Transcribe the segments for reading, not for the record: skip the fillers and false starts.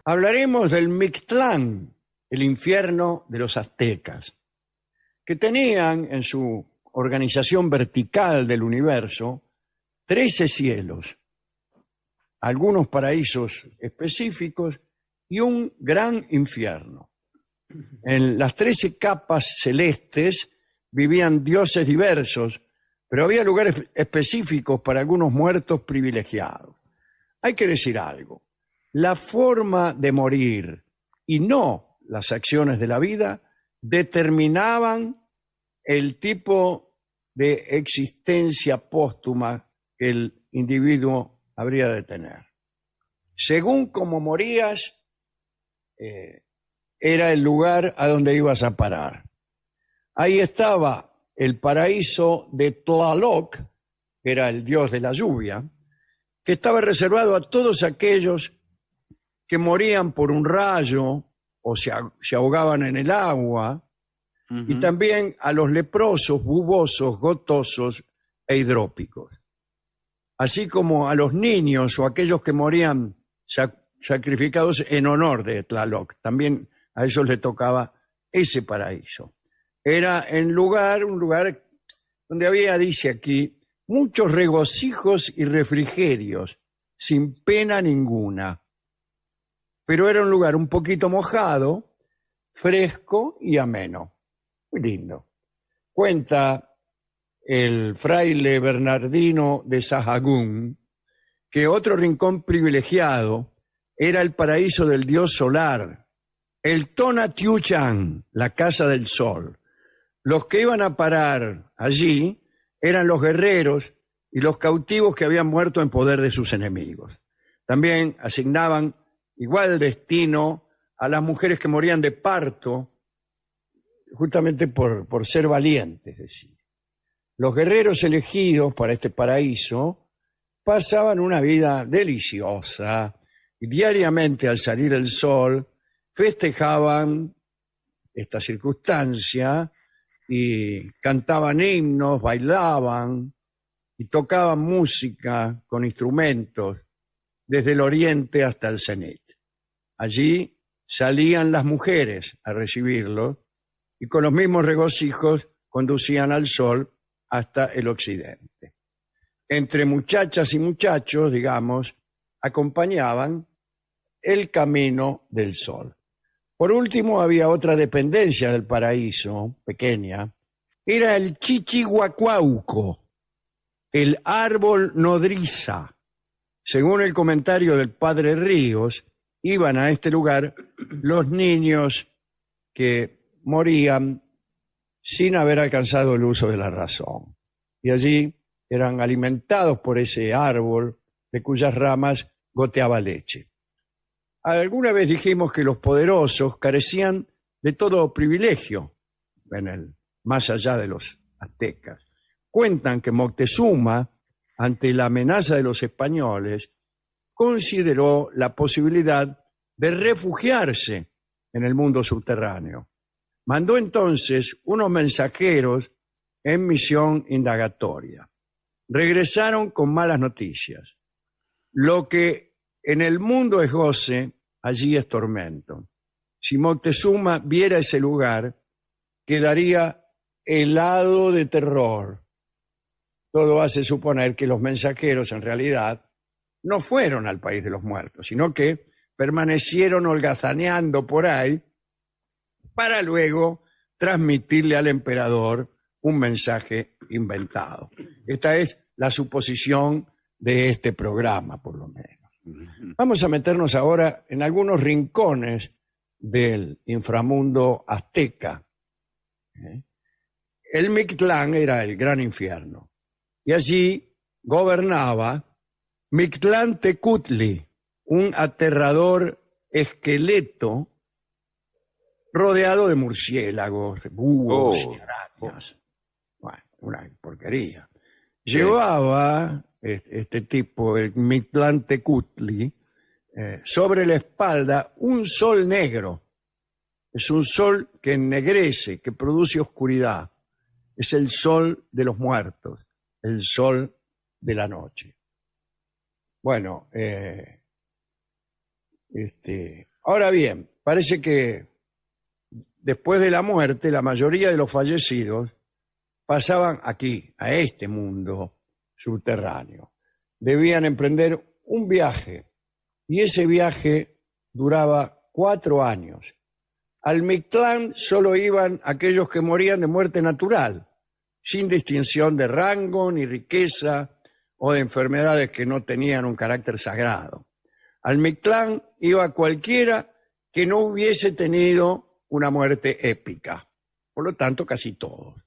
Hablaremos del Mictlán, el infierno de los aztecas, que tenían en su organización vertical del universo 13 cielos, algunos paraísos específicos y un gran infierno. En las 13 capas celestes vivían dioses diversos, pero había lugares específicos para algunos muertos privilegiados. Hay que decir algo. La forma de morir y no las acciones de la vida determinaban el tipo de existencia póstuma que el individuo habría de tener. Según cómo morías, era el lugar a donde ibas a parar. Ahí estaba el paraíso de Tlaloc, que era el dios de la lluvia, que estaba reservado a todos aquellos que morían por un rayo o se ahogaban en el agua, y también a los leprosos, bubosos, gotosos e hidrópicos, así como a los niños o aquellos que morían sacrificados en honor de Tlaloc. También a ellos les tocaba ese paraíso. Era un lugar donde había, dice aquí, muchos regocijos y refrigerios, sin pena ninguna. Pero era un lugar un poquito mojado, fresco y ameno. Muy lindo. Cuenta el fraile Bernardino de Sahagún que otro rincón privilegiado era el paraíso del dios solar, el Tonatiuhcan, la casa del sol. Los que iban a parar allí eran los guerreros y los cautivos que habían muerto en poder de sus enemigos. También asignaban igual destino a las mujeres que morían de parto, justamente por ser valientes, es decir. Los guerreros elegidos para este paraíso pasaban una vida deliciosa y diariamente al salir el sol festejaban esta circunstancia y cantaban himnos, bailaban y tocaban música con instrumentos desde el oriente hasta el cenit. Allí salían las mujeres a recibirlos y con los mismos regocijos conducían al sol hasta el occidente. Entre muchachas y muchachos, digamos, acompañaban el camino del sol. Por último, había otra dependencia del paraíso, pequeña, era el Chichihuacuauco, el árbol nodriza. Según el comentario del padre Ríos, iban a este lugar los niños que morían sin haber alcanzado el uso de la razón. Y allí eran alimentados por ese árbol de cuyas ramas goteaba leche. Alguna vez dijimos que los poderosos carecían de todo privilegio más allá de los aztecas. Cuentan que Moctezuma, ante la amenaza de los españoles, consideró la posibilidad de refugiarse en el mundo subterráneo. Mandó entonces unos mensajeros en misión indagatoria. Regresaron con malas noticias. Lo que en el mundo es goce, allí es tormento. Si Moctezuma viera ese lugar, quedaría helado de terror. Todo hace suponer que los mensajeros en realidad no fueron al país de los muertos, sino que permanecieron holgazaneando por ahí para luego transmitirle al emperador un mensaje inventado. Esta es la suposición de este programa, por lo menos. Vamos a meternos ahora en algunos rincones del inframundo azteca. El Mictlán era el gran infierno y allí gobernaba Mictlantecutli, un aterrador esqueleto rodeado de murciélagos, de búhos y arañas. Bueno, una porquería. Llevaba este tipo, el Mictlantecutli, sobre la espalda un sol negro. Es un sol que ennegrece, que produce oscuridad. Es el sol de los muertos, el sol de la noche. Bueno, Ahora bien, parece que después de la muerte, la mayoría de los fallecidos pasaban aquí, a este mundo subterráneo. Debían emprender un viaje y ese viaje duraba 4 años. Al Mictlán solo iban aquellos que morían de muerte natural, sin distinción de rango ni riqueza o de enfermedades que no tenían un carácter sagrado. Al Mictlán iba cualquiera que no hubiese tenido una muerte épica. Por lo tanto, casi todos.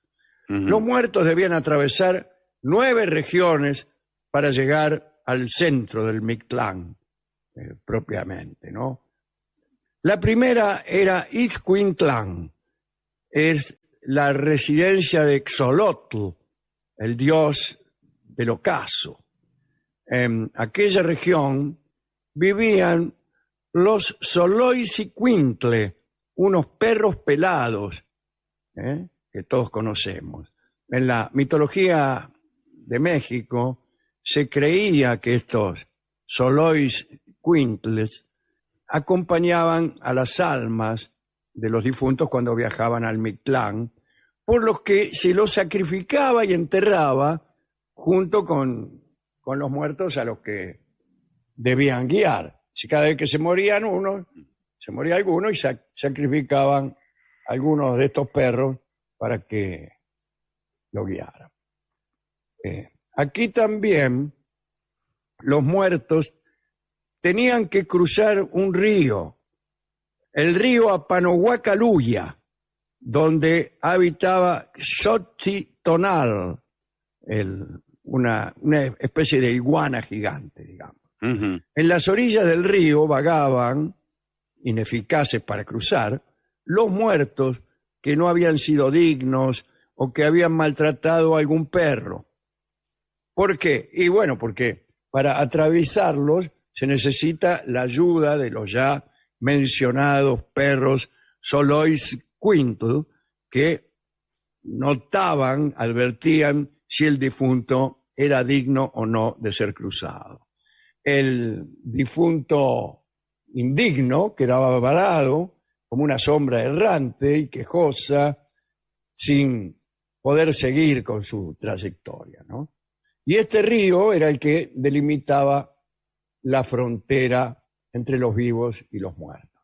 Los muertos debían atravesar 9 regiones para llegar al centro del Mictlán, propiamente, ¿no? La primera era Ixcuintlán, es la residencia de Xolotl, el dios del ocaso. En aquella región vivían los Xoloitzcuintle, unos perros pelados, que todos conocemos. En la mitología de México se creía que estos Xoloitzcuintles acompañaban a las almas de los difuntos cuando viajaban al Mictlán, por los que se los sacrificaba y enterraba junto con los muertos a los que debían guiar. Si cada vez que se moría alguno y sacrificaban a algunos de estos perros para que lo guiaran. Aquí también los muertos tenían que cruzar un río, el río Apanohuacaluya, donde habitaba Xochitonal, una especie de iguana gigante, digamos. En las orillas del río vagaban, ineficaces para cruzar, los muertos que no habían sido dignos o que habían maltratado a algún perro. ¿Por qué? Y bueno, porque para atravesarlos se necesita la ayuda de los ya mencionados perros Xoloitzcuintl, que notaban, advertían si el difunto era digno o no de ser cruzado. El difunto indigno quedaba varado como una sombra errante y quejosa, sin poder seguir con su trayectoria, ¿no? Y este río era el que delimitaba la frontera entre los vivos y los muertos.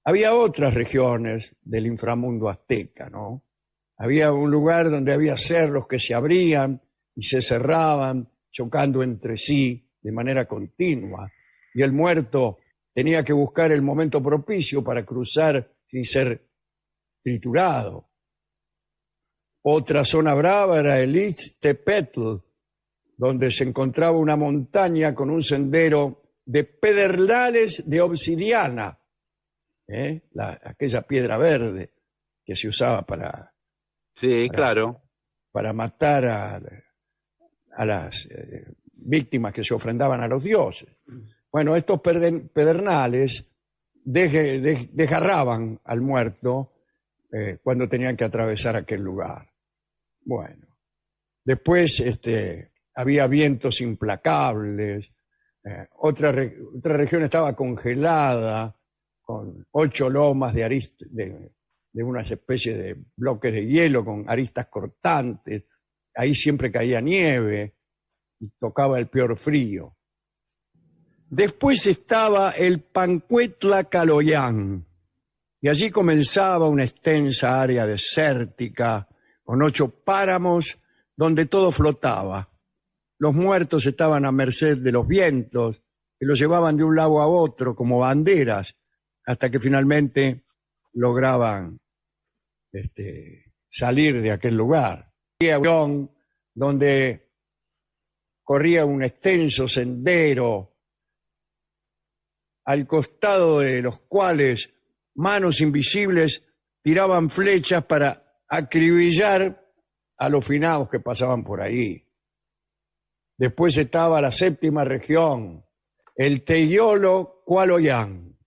Había otras regiones del inframundo azteca, ¿no? Había un lugar donde había cerros que se abrían y se cerraban, chocando entre sí de manera continua, y el muerto tenía que buscar el momento propicio para cruzar sin ser triturado. Otra zona brava era el Ixtepetl, donde se encontraba una montaña con un sendero de pedernales de obsidiana, aquella piedra verde que se usaba para matar a las víctimas que se ofrendaban a los dioses. Bueno, estos pedernales desgarraban al muerto cuando tenían que atravesar aquel lugar. Bueno, después había vientos implacables, otra región estaba congelada, con 8 lomas de una especie de bloques de hielo con aristas cortantes. Ahí siempre caía nieve y tocaba el peor frío. Después estaba el Pancuetla Caloyán, y allí comenzaba una extensa área desértica con 8 páramos donde todo flotaba. Los muertos estaban a merced de los vientos que los llevaban de un lado a otro como banderas hasta que finalmente lograban salir de aquel lugar. Donde corría un extenso sendero al costado de los cuales manos invisibles tiraban flechas para acribillar a los finados que pasaban por ahí. Después estaba la 7ª región, el Teyolo Cualoyán.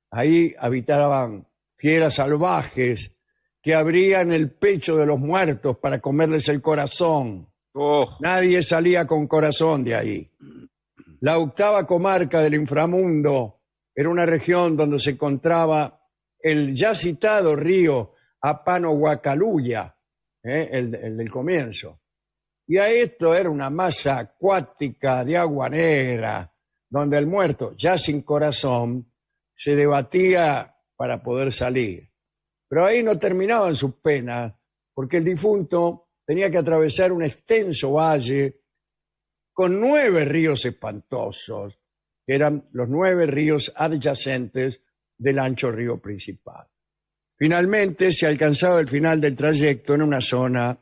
Ahí habitaban fieras salvajes que abrían el pecho de los muertos para comerles el corazón. Nadie salía con corazón de ahí. La 8ª comarca del inframundo era una región donde se encontraba el ya citado río Apanohuacaluya, el del comienzo. Y a esto era una masa acuática de agua negra, donde el muerto, ya sin corazón, se debatía para poder salir. Pero ahí no terminaban sus penas, porque el difunto tenía que atravesar un extenso valle con 9 ríos espantosos, que eran los 9 ríos adyacentes del ancho río principal. Finalmente se alcanzaba el final del trayecto en una zona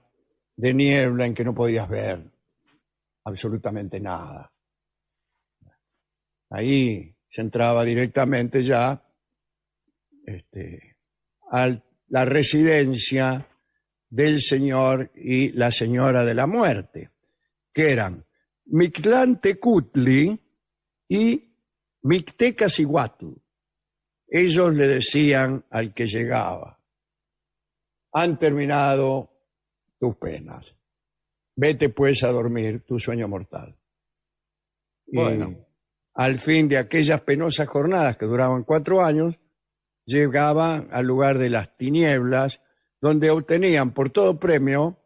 de niebla en que no podías ver absolutamente nada. Ahí se entraba directamente ya a la residencia del señor y la señora de la muerte, que eran Mictlantecutli y Mictecacihuatl. Ellos le decían al que llegaba: han terminado tus penas, vete pues a dormir tu sueño mortal. Bueno. Y al fin de aquellas penosas jornadas que duraban 4 años, llegaban al lugar de las tinieblas, donde obtenían por todo premio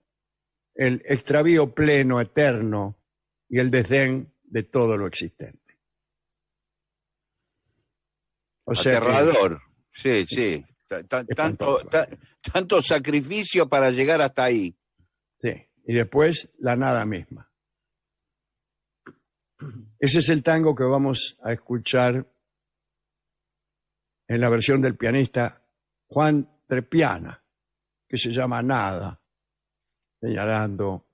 el extravío pleno, eterno, y el desdén de todo lo existente. O sea, aterrador, sí, sí. Tanto sacrificio para llegar hasta ahí. Sí, y después la nada misma. Ese es el tango que vamos a escuchar en la versión del pianista Juan Trepiana, que se llama Nada, señalando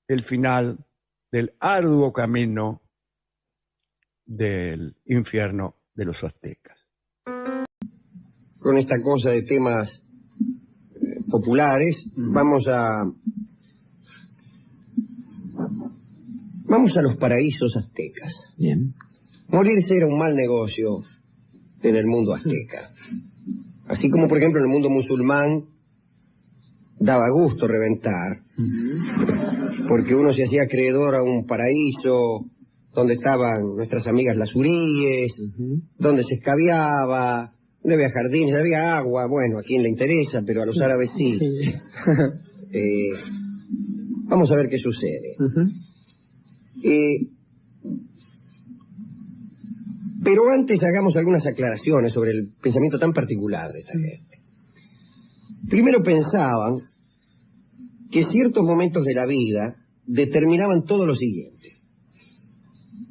el final del arduo camino del infierno de los aztecas. Con esta cosa de temas populares, vamos a los paraísos aztecas. Bien. Morirse era un mal negocio en el mundo azteca. Así como, por ejemplo, en el mundo musulmán daba gusto reventar, porque uno se hacía acreedor a un paraíso donde estaban nuestras amigas las huríes, donde se escabiaba, donde había jardines, había agua. Bueno, a quién le interesa, pero a los árabes sí. Vamos a ver qué sucede. Pero antes hagamos algunas aclaraciones sobre el pensamiento tan particular de esta gente. Primero pensaban que ciertos momentos de la vida determinaban todo lo siguiente.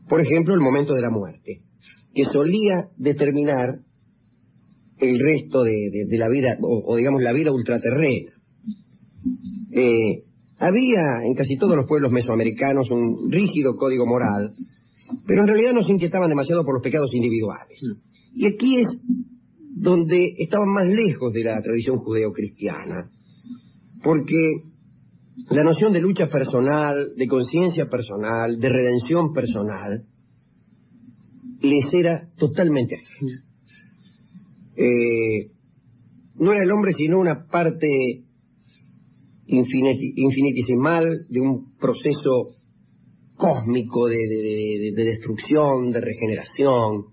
Por ejemplo, el momento de la muerte, que solía determinar el resto de la vida, o digamos la vida ultraterrena. Había en casi todos los pueblos mesoamericanos un rígido código moral, pero en realidad no se inquietaban demasiado por los pecados individuales. Y aquí es donde estaban más lejos de la tradición judeocristiana, porque la noción de lucha personal, de conciencia personal, de redención personal, les era totalmente ajena. No era el hombre sino una parte infinitesimal de un proceso cósmico de destrucción, de regeneración,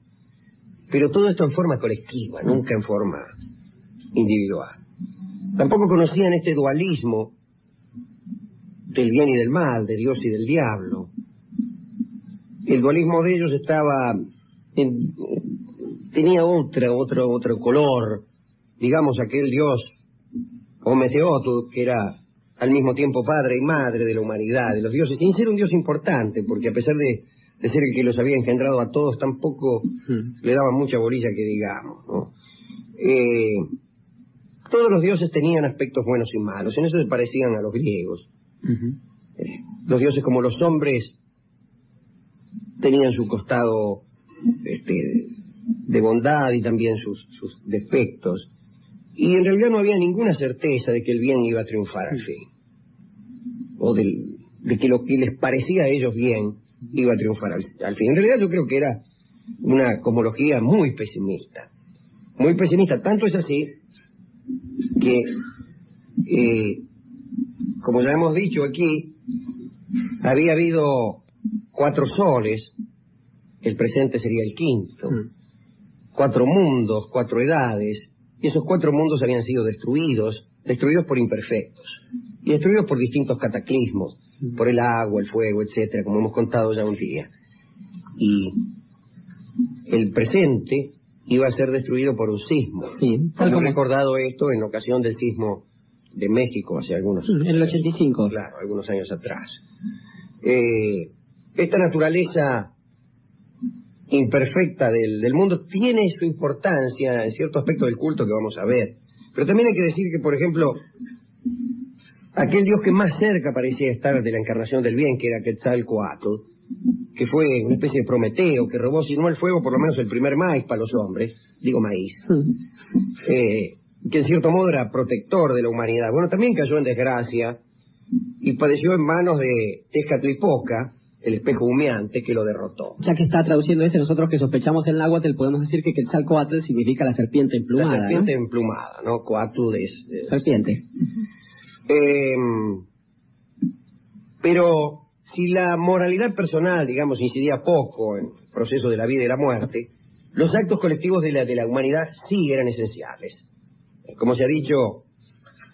pero todo esto en forma colectiva, nunca en forma individual. Tampoco conocían este dualismo del bien y del mal, de Dios y del diablo. El dualismo de ellos tenía otro color, digamos aquel Dios Ometeotl, que era al mismo tiempo padre y madre de la humanidad, de los dioses, sin ser un dios importante, porque a pesar de ser el que los había engendrado a todos, tampoco le daban mucha bolilla que digamos, ¿no? Todos los dioses tenían aspectos buenos y malos, en eso se parecían a los griegos. Los dioses, como los hombres, tenían su costado de bondad y también sus defectos. Y en realidad no había ninguna certeza de que el bien iba a triunfar al fin. O de que lo que les parecía a ellos bien iba a triunfar al fin. En realidad yo creo que era una cosmología muy pesimista. Muy pesimista. Tanto es así que, como ya hemos dicho aquí, había habido 4 soles, el presente sería el quinto. 4 mundos, 4 edades, y esos 4 mundos habían sido destruidos por imperfectos, y destruidos por distintos cataclismos, por el agua, el fuego, etcétera, como hemos contado ya un día. Y el presente iba a ser destruido por un sismo. Sí, Hemos recordado esto en ocasión del sismo de México hace algunos en el 85. Claro, algunos años atrás. Esta naturaleza imperfecta del mundo tiene su importancia en cierto aspecto del culto que vamos a ver. Pero también hay que decir que, por ejemplo, aquel dios que más cerca parecía estar de la encarnación del bien, que era Quetzalcóatl, que fue una especie de Prometeo, que robó, si no el fuego, por lo menos el primer maíz para los hombres, digo maíz, que en cierto modo era protector de la humanidad. Bueno, también cayó en desgracia y padeció en manos de Tezcatlipoca, el espejo humeante, que lo derrotó. Ya que está traduciendo ese, nosotros que sospechamos el náhuatl podemos decir que Quetzalcóatl significa la serpiente emplumada. La serpiente ¿no? emplumada, ¿no? Coatl es... Serpiente. Pero si la moralidad personal, digamos, incidía poco en el proceso de la vida y la muerte, los actos colectivos de la humanidad sí eran esenciales. Como se ha dicho,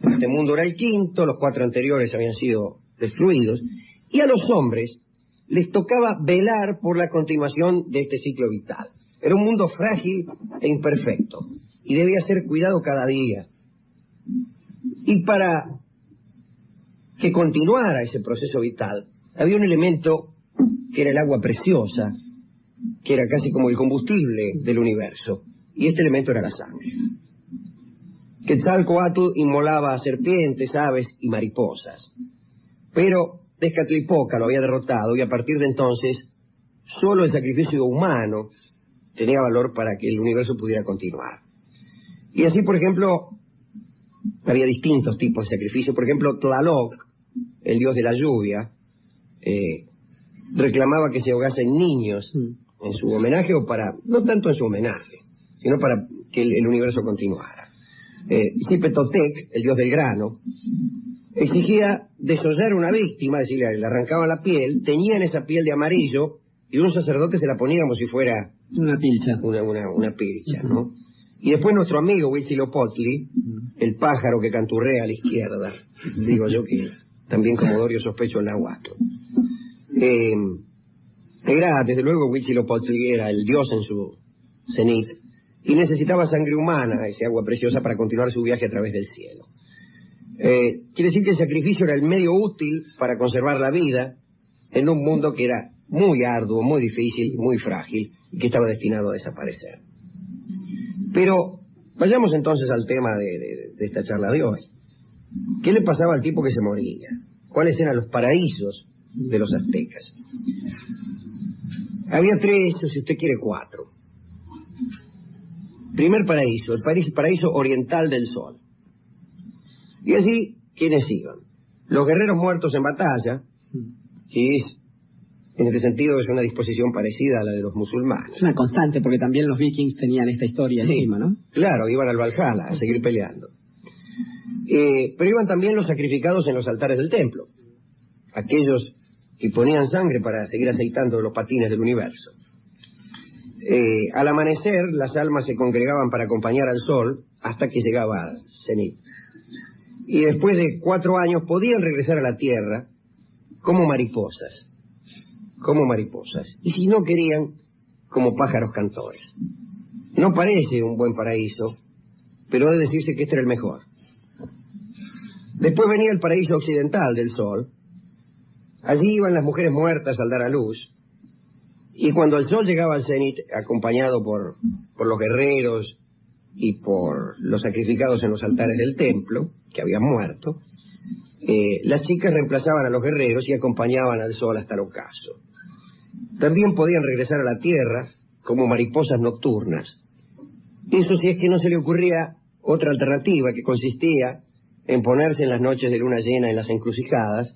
este mundo era el quinto, los 4 anteriores habían sido destruidos, y a los hombres les tocaba velar por la continuación de este ciclo vital. Era un mundo frágil e imperfecto, y debía ser cuidado cada día. Y para que continuara ese proceso vital, había un elemento que era el agua preciosa, que era casi como el combustible del universo, y este elemento era la sangre. Quetzalcóatl inmolaba a serpientes, aves y mariposas, pero Tezcatlipoca lo había derrotado, y a partir de entonces solo el sacrificio humano tenía valor para que el universo pudiera continuar. Y así, por ejemplo, había distintos tipos de sacrificio. Por ejemplo, Tlaloc, el dios de la lluvia, reclamaba que se ahogasen niños en su homenaje, o para, no tanto en su homenaje, sino para que el universo continuara. Xipetotec, el dios del grano, exigía desollar una víctima, es decir, le arrancaban la piel, teñían esa piel de amarillo, y un sacerdote se la ponía como si fuera una pilcha. Una pilcha, ¿no? Y después nuestro amigo Huitzilopochtli, el pájaro que canturrea a la izquierda, digo yo que también Comodorio sospecho el náhuatl. Era, desde luego, Huitzilopochtli era el dios en su cenit, y necesitaba sangre humana, ese agua preciosa, para continuar su viaje a través del cielo. Quiere decir que el sacrificio era el medio útil para conservar la vida en un mundo que era muy arduo, muy difícil, muy frágil, y que estaba destinado a desaparecer. Pero vayamos entonces al tema de esta charla de hoy. ¿Qué le pasaba al tipo que se moría? ¿Cuáles eran los paraísos de los aztecas? Había 3, o si usted quiere 4. Primer paraíso, el paraíso oriental del sol. Y así, ¿quiénes iban? Los guerreros muertos en batalla, que es, en este sentido, es una disposición parecida a la de los musulmanes. Es una constante, porque también los vikings tenían esta historia encima, ¿no? Claro, iban al Valhalla a seguir peleando. Pero iban también los sacrificados en los altares del templo, aquellos que ponían sangre para seguir aceitando los patines del universo. Al amanecer, las almas se congregaban para acompañar al sol hasta que llegaba al cenit. Y después de 4 años podían regresar a la tierra como mariposas. Y si no querían, como pájaros cantores. No parece un buen paraíso, pero debe decirse que este era el mejor. Después venía el paraíso occidental del sol. Allí iban las mujeres muertas al dar a luz, y cuando el sol llegaba al cenit, acompañado por los guerreros y por los sacrificados en los altares del templo, que habían muerto, las chicas reemplazaban a los guerreros y acompañaban al sol hasta el ocaso. También podían regresar a la tierra como mariposas nocturnas. Eso si es que no se le ocurría otra alternativa, que consistía en ponerse en las noches de luna llena en las encrucijadas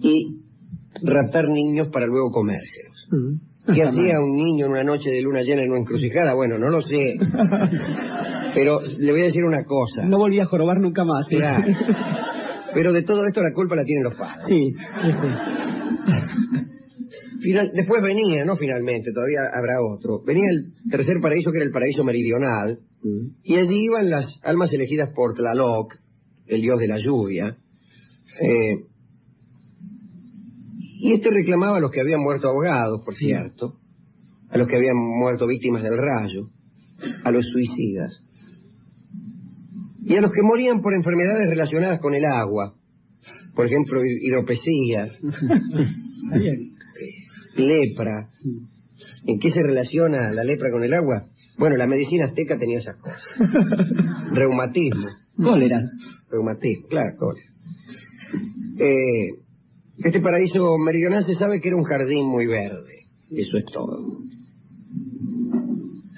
y raptar niños para luego comérselos. ¿Qué hacía un niño en una noche de luna llena en una encrucijada? Bueno, no lo sé. Pero le voy a decir una cosa. No volví a jorobar nunca más. ¿Sí? Claro. Pero de todo esto la culpa la tienen los padres. Sí. Después venía, no finalmente, todavía habrá otro, venía el tercer paraíso, que era el paraíso meridional, y allí iban las almas elegidas por Tlaloc, el dios de la lluvia, y este reclamaba a los que habían muerto ahogados, por cierto, a los que habían muerto víctimas del rayo, a los suicidas, y a los que morían por enfermedades relacionadas con el agua, por ejemplo, hidropesía, lepra. ¿En qué se relaciona la lepra con el agua? Bueno, la medicina azteca tenía esas cosas. Reumatismo. Cólera. Reumatismo, claro, cólera. Este paraíso meridional se sabe que era un jardín muy verde. Eso es todo.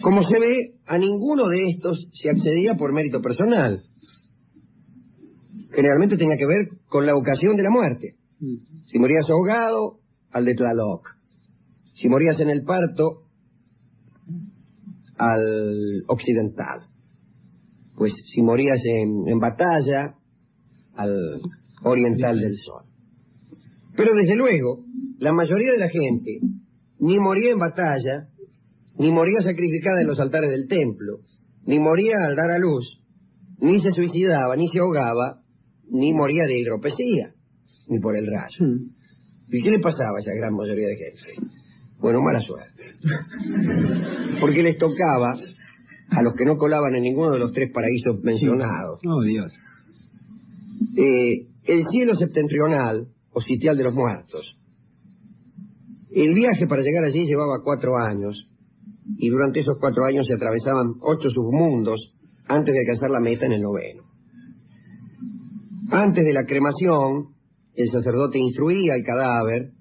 Como se ve, a ninguno de estos se accedía por mérito personal. Generalmente tenía que ver con la ocasión de la muerte. Si morías ahogado, al de Tlaloc. Si morías en el parto, al occidental. Pues si morías en batalla, al oriental del sol. Pero desde luego, la mayoría de la gente ni moría en batalla, ni moría sacrificada en los altares del templo, ni moría al dar a luz, ni se suicidaba, ni se ahogaba, ni moría de hidropesía, ni por el rayo. ¿Y qué le pasaba a esa gran mayoría de gente? Bueno, mala suerte. Porque les tocaba a los que no colaban en ninguno de los tres paraísos mencionados. Oh, Dios. El cielo septentrional, o sitial de los muertos. El viaje para llegar allí llevaba 4 años, y durante esos 4 años se atravesaban 8 submundos antes de alcanzar la meta en el 9º. Antes de la cremación, el sacerdote instruía al cadáver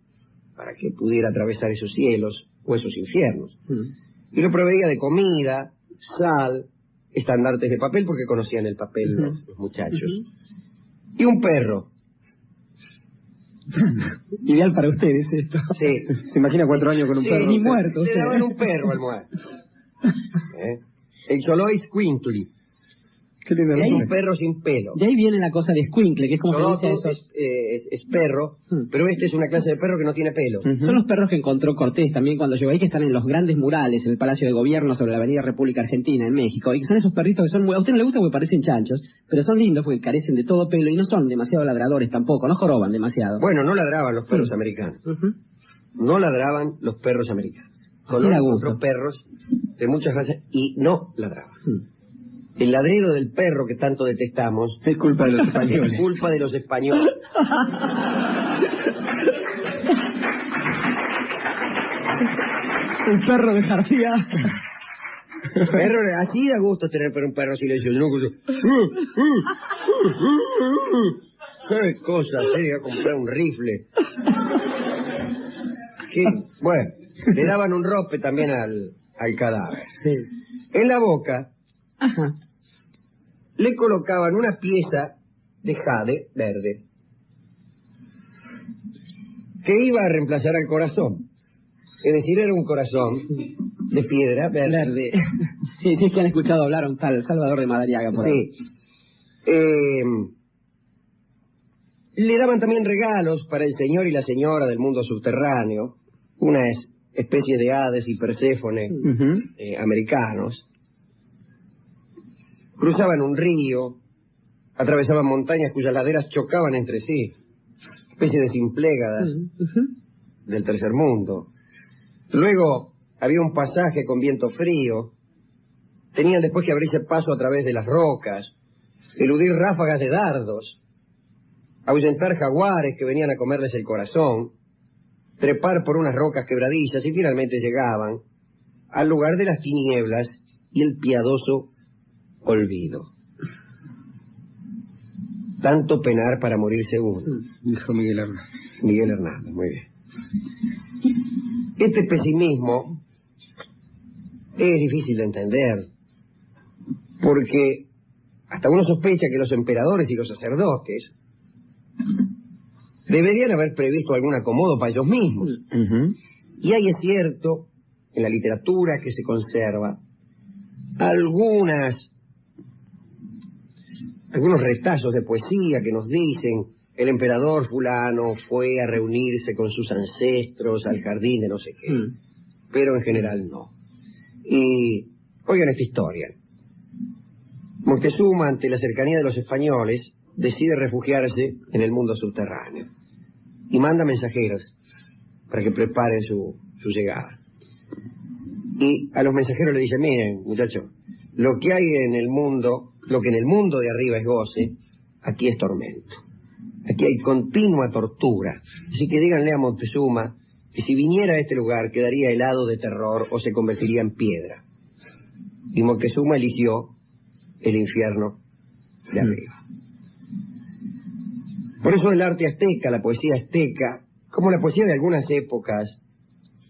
para que pudiera atravesar esos cielos o esos infiernos. Y lo proveía de comida, sal, estandartes de papel, porque conocían el papel los muchachos. Y un perro. Ideal para ustedes esto. Sí. ¿Se imagina 4 años con un perro? Ni muerto. Le daban un perro al muerto. El Xoloitzcuintli. Qué lindo. Y hay un perro sin pelo. De ahí viene la cosa de escuincle, que es como se dice eso. Es perro, pero este es una clase de perro que no tiene pelo. Son los perros que encontró Cortés también cuando llegó ahí, que están en los grandes murales en el Palacio de Gobierno sobre la Avenida República Argentina en México, y que son esos perritos que son muy... A usted no le gusta porque parecen chanchos, pero son lindos porque carecen de todo pelo y no son demasiado ladradores tampoco, no joroban demasiado. Bueno, no ladraban los perros americanos. No ladraban los perros americanos. Solo otros perros de muchas razas y no ladraban. El ladrido del perro que tanto detestamos es culpa de los españoles. Es culpa de los españoles. El perro de García. Perro, así da gusto tener un perro silencioso. ¿No? Qué cosa sería comprar un rifle. Bueno, le daban un rope también al cadáver. Sí. En la boca le colocaban una pieza de jade verde que iba a reemplazar al corazón. Es decir, era un corazón de piedra verde. Sí, sí, es que han escuchado hablar a un tal Salvador de Madariaga por ahí. Sí. Le daban también regalos para el señor y la señora del mundo subterráneo, una especie de Hades y Perséfone americanos. Cruzaban un río, atravesaban montañas cuyas laderas chocaban entre sí, especie de simplégadas del tercer mundo. Luego había un pasaje con viento frío, tenían después que abrirse paso a través de las rocas, eludir ráfagas de dardos, ahuyentar jaguares que venían a comerles el corazón, trepar por unas rocas quebradizas y finalmente llegaban al lugar de las tinieblas y el piadoso olvido. Tanto penar para morirse uno, dijo Miguel Hernández. Miguel Hernández, muy bien. Este pesimismo es difícil de entender, porque hasta uno sospecha que los emperadores y los sacerdotes deberían haber previsto algún acomodo para ellos mismos. Y ahí es cierto, en la literatura que se conserva, algunos retazos de poesía que nos dicen el emperador fulano fue a reunirse con sus ancestros al jardín de no sé qué. Pero en general no. Y oigan esta historia. Moctezuma, ante la cercanía de los españoles, decide refugiarse en el mundo subterráneo y manda mensajeros para que preparen su llegada. Y a los mensajeros le dice: miren, muchachos, lo que hay en el mundo, lo que en el mundo de arriba es goce, aquí es tormento. Aquí hay continua tortura. Así que díganle a Moctezuma que si viniera a este lugar quedaría helado de terror o se convertiría en piedra. Y Moctezuma eligió el infierno de arriba. Por eso el arte azteca, la poesía azteca, como la poesía de algunas épocas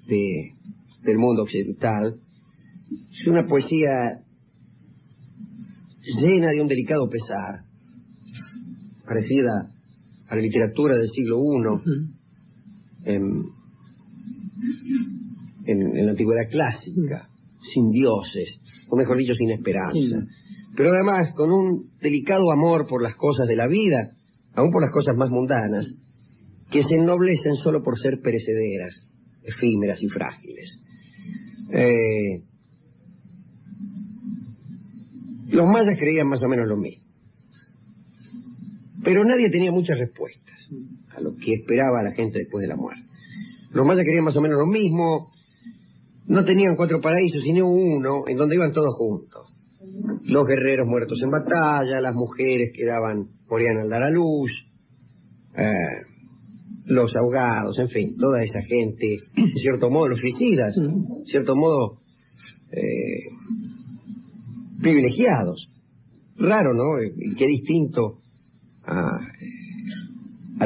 del mundo occidental, es una poesía llena de un delicado pesar, parecida a la literatura del siglo I, en la antigüedad clásica, sin dioses, o mejor dicho, sin esperanza. Pero además con un delicado amor por las cosas de la vida, aún por las cosas más mundanas, que se ennoblecen solo por ser perecederas, efímeras y frágiles. Los mayas creían más o menos lo mismo. Pero nadie tenía muchas respuestas a lo que esperaba la gente después de la muerte. Los mayas creían más o menos lo mismo. No tenían 4 paraísos, sino uno en donde iban todos juntos. Los guerreros muertos en batalla, las mujeres que morían al dar a luz, los ahogados, en fin, toda esa gente, en cierto modo los suicidas, en cierto modo privilegiados. Raro, ¿no? Y qué distinto a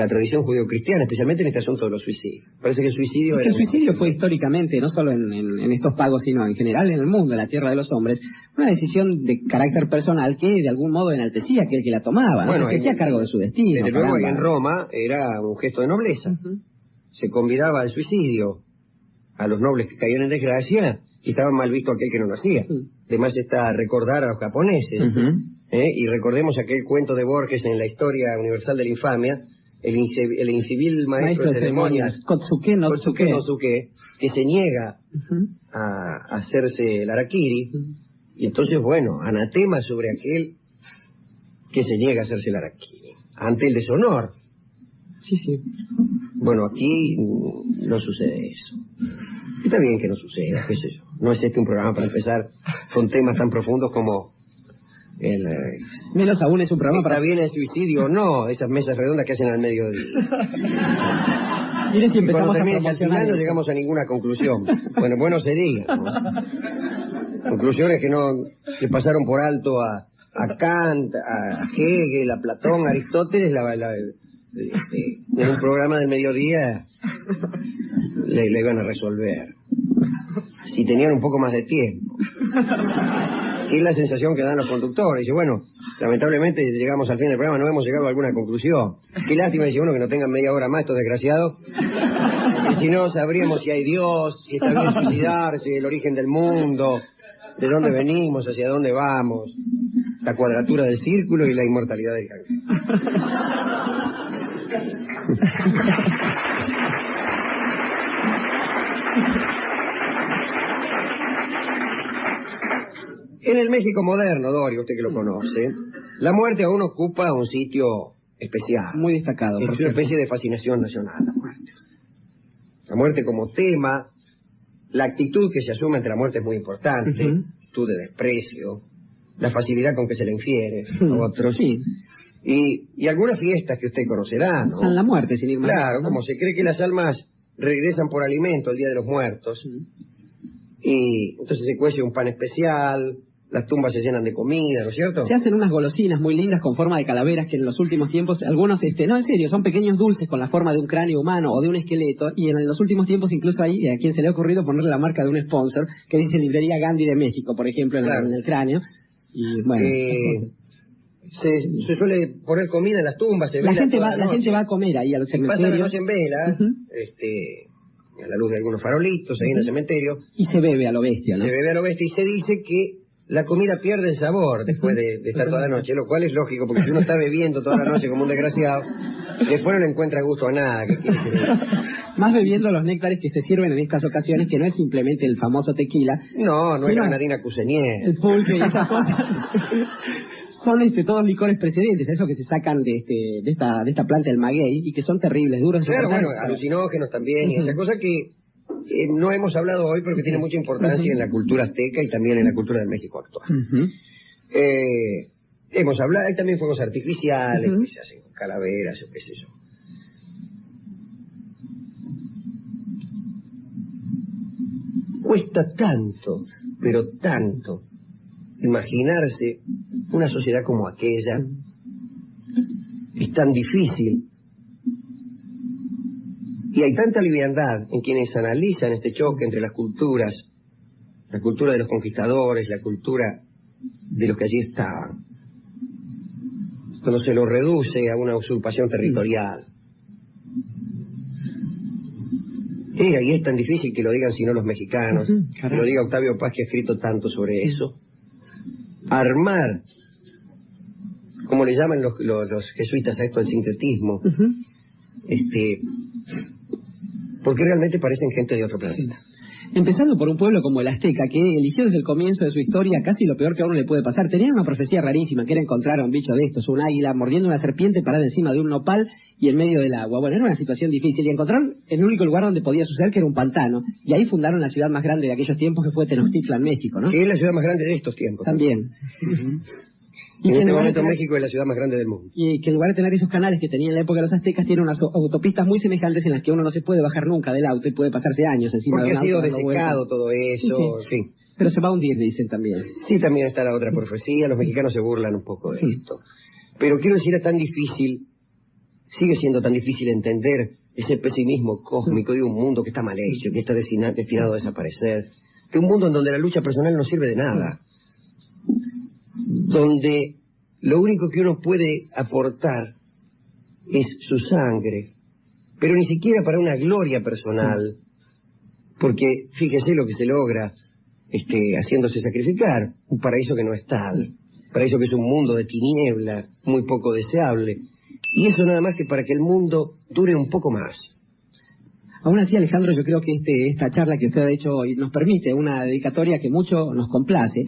la tradición judeocristiana, especialmente en este asunto de los suicidios. Parece que el suicidio el suicidio fue históricamente, no solo en estos pagos, sino en general en el mundo, en la tierra de los hombres, una decisión de carácter personal que de algún modo enaltecía aquel que la tomaba, bueno, ¿no? Que hacía cargo de su destino. Desde luego en Roma era un gesto de nobleza. Se convidaba al suicidio a los nobles que caían en desgracia y estaba mal visto aquel que no lo hacía. Además está recordar a los japoneses. Y recordemos aquel cuento de Borges en la Historia Universal de la Infamia, el incivil maestro de ceremonias Kotsuke no Tsuke, que se niega a hacerse el harakiri, y entonces, bueno, anatema sobre aquel que se niega a hacerse el harakiri, ante el deshonor. Sí. Bueno, aquí no sucede eso. Está bien que no suceda, qué sé yo. No es este un programa para empezar con temas tan profundos como menos aún es un programa para bien el suicidio o no, esas mesas redondas que hacen al mediodía. Miren si empezamos cuando a promocionar no llegamos a ninguna conclusión. Bueno sería, ¿no? Conclusiones que pasaron por alto a Kant, a Hegel, a Platón, a Aristóteles, en un programa del mediodía le iban a resolver. Si tenían un poco más de tiempo. Es la sensación que dan los conductores. Dice, bueno, lamentablemente llegamos al fin del programa, no hemos llegado a alguna conclusión. Qué lástima, dice uno, que no tengan media hora más estos desgraciados. Y si no, sabríamos si hay Dios, si está bien suicidarse, el origen del mundo, de dónde venimos, hacia dónde vamos, la cuadratura del círculo y la inmortalidad del cangrejo. En el México moderno, Dorio, usted que lo conoce, la muerte aún ocupa un sitio especial. Muy destacado. Es una especie de fascinación nacional, la muerte. La muerte como tema, la actitud que se asume ante la muerte es muy importante, actitud de desprecio, la facilidad con que se le infiere a otros. Sí. Y algunas fiestas que usted conocerá, ¿no? San la muerte, sin ir más. Claro, como se cree que las almas regresan por alimento el Día de los Muertos, y entonces se cuece un pan especial, las tumbas se llenan de comida, ¿no es cierto? Se hacen unas golosinas muy lindas con forma de calaveras que en los últimos tiempos, algunos, no, en serio, son pequeños dulces con la forma de un cráneo humano o de un esqueleto, y en los últimos tiempos incluso hay a quien se le ha ocurrido ponerle la marca de un sponsor que dice Librería Gandhi de México, por ejemplo, en el cráneo. Y bueno... se suele poner comida en las tumbas, la gente va a comer ahí al cementerio. Pasa la noche en vela, a la luz de algunos farolitos ahí en el cementerio. Y se bebe a lo bestia, ¿no? Se bebe a lo bestia y se dice que la comida pierde el sabor después de estar toda la noche, lo cual es lógico, porque si uno está bebiendo toda la noche como un desgraciado, después no le encuentra gusto a nada. ¿Qué quiere decir? Más bebiendo los néctares que se sirven en estas ocasiones, que no es simplemente el famoso tequila. No es sino granadina Cusenier. el pulque y esas cosas. Son todos licores precedentes, esos que se sacan de esta planta del maguey y que son terribles, duros. Claro, bueno, alucinógenos también, y esa cosa que no hemos hablado hoy, pero que tiene mucha importancia en la cultura azteca y también en la cultura del México actual. Hemos hablado, hay también fuegos artificiales que se hacen con calaveras o qué sé yo. Cuesta tanto, pero tanto, imaginarse una sociedad como aquella. Es tan difícil. Y hay tanta liviandad en quienes analizan este choque entre las culturas, la cultura de los conquistadores, la cultura de los que allí estaban, cuando se lo reduce a una usurpación territorial. Era y es tan difícil que lo digan sino los mexicanos, que lo diga Octavio Paz, que ha escrito tanto sobre eso. Armar, como le llaman los jesuitas a esto, el sincretismo, porque realmente parecen gente de otro planeta. Empezando por un pueblo como el azteca, que eligió desde el comienzo de su historia casi lo peor que a uno le puede pasar. Tenían una profecía rarísima, que era encontrar a un bicho de estos, un águila mordiendo una serpiente parada encima de un nopal y en medio del agua. Bueno, era una situación difícil, y encontraron el único lugar donde podía suceder, que era un pantano, y ahí fundaron la ciudad más grande de aquellos tiempos, que fue Tenochtitlan, México, ¿no? Que es la ciudad más grande de estos tiempos. También. Y en este momento México es la ciudad más grande del mundo. Y que en lugar de tener esos canales que tenían en la época de los aztecas, tiene unas autopistas muy semejantes en las que uno no se puede bajar nunca del auto y puede pasarse años encima de un auto. Porque ha sido desecado todo eso, sí. Pero se va a hundir, dicen también. Sí, también está la otra profecía, los mexicanos se burlan un poco de esto. Pero quiero decir, es tan difícil, sigue siendo tan difícil entender ese pesimismo cósmico de un mundo que está mal hecho, que está destinado a desaparecer, de un mundo en donde la lucha personal no sirve de nada, donde lo único que uno puede aportar es su sangre, pero ni siquiera para una gloria personal, porque fíjese lo que se logra haciéndose sacrificar, un paraíso que no es tal, un paraíso que es un mundo de tiniebla, muy poco deseable, y eso nada más que para que el mundo dure un poco más. Aún así, Alejandro, yo creo que esta charla que usted ha hecho hoy nos permite una dedicatoria que mucho nos complace,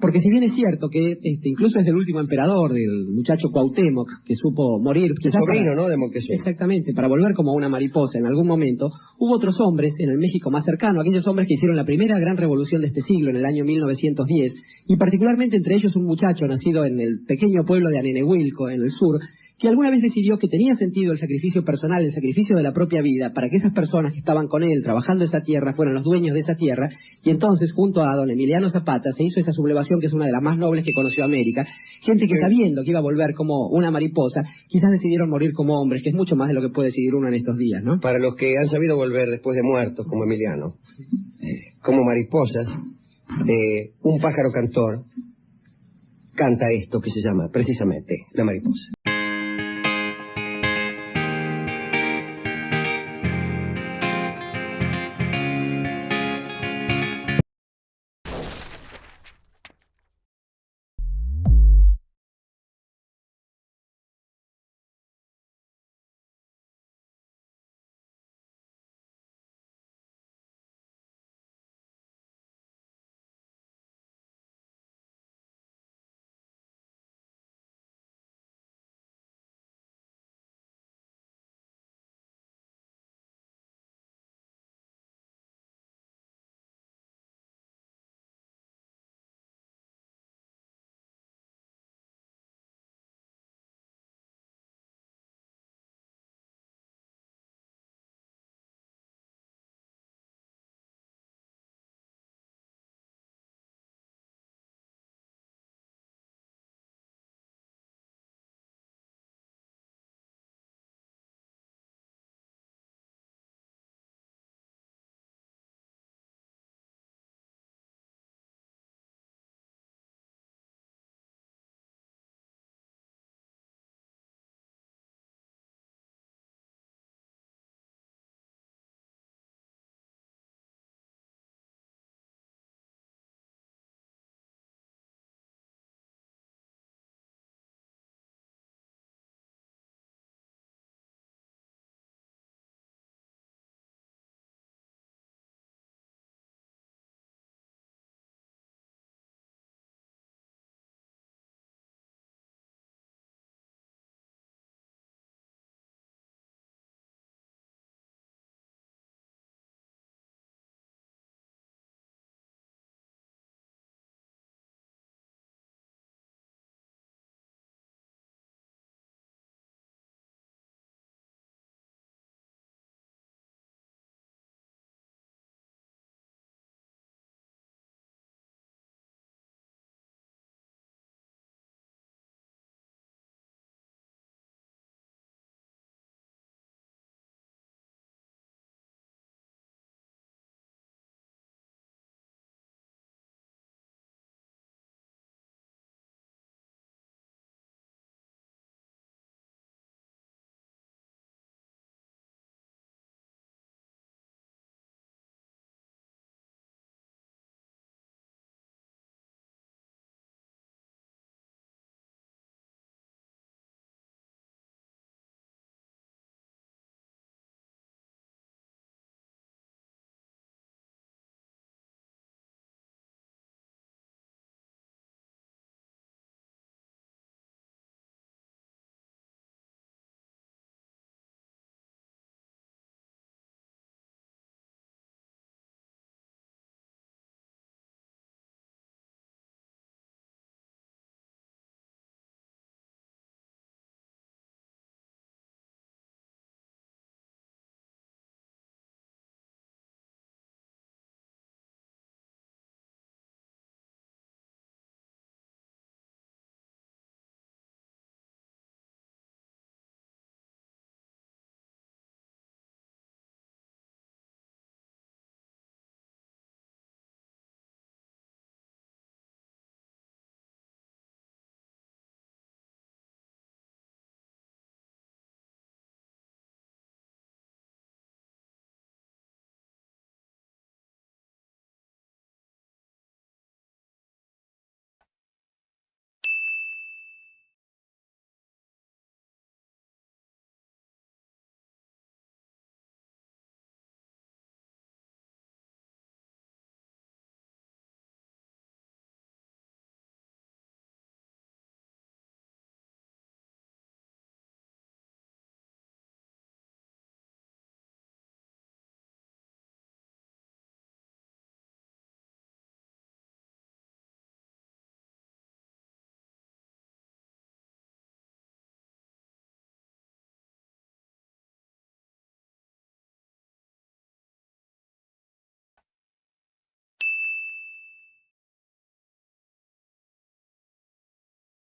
porque si bien es cierto que incluso es el último emperador, del muchacho Cuauhtémoc, que supo morir... El sobrino, ¿no?, de Moctezuma. Exactamente, para volver como una mariposa en algún momento, hubo otros hombres en el México más cercano, aquellos hombres que hicieron la primera gran revolución de este siglo, en el año 1910, y particularmente entre ellos un muchacho nacido en el pequeño pueblo de Anenehuilco, en el sur, que alguna vez decidió que tenía sentido el sacrificio personal, el sacrificio de la propia vida, para que esas personas que estaban con él trabajando esa tierra fueran los dueños de esa tierra, y entonces junto a don Emiliano Zapata se hizo esa sublevación que es una de las más nobles que conoció América, gente que sabiendo que iba a volver como una mariposa, quizás decidieron morir como hombres, que es mucho más de lo que puede decidir uno en estos días, ¿no? Para los que han sabido volver después de muertos, como Emiliano, como mariposas, un pájaro cantor canta esto que se llama precisamente La Mariposa.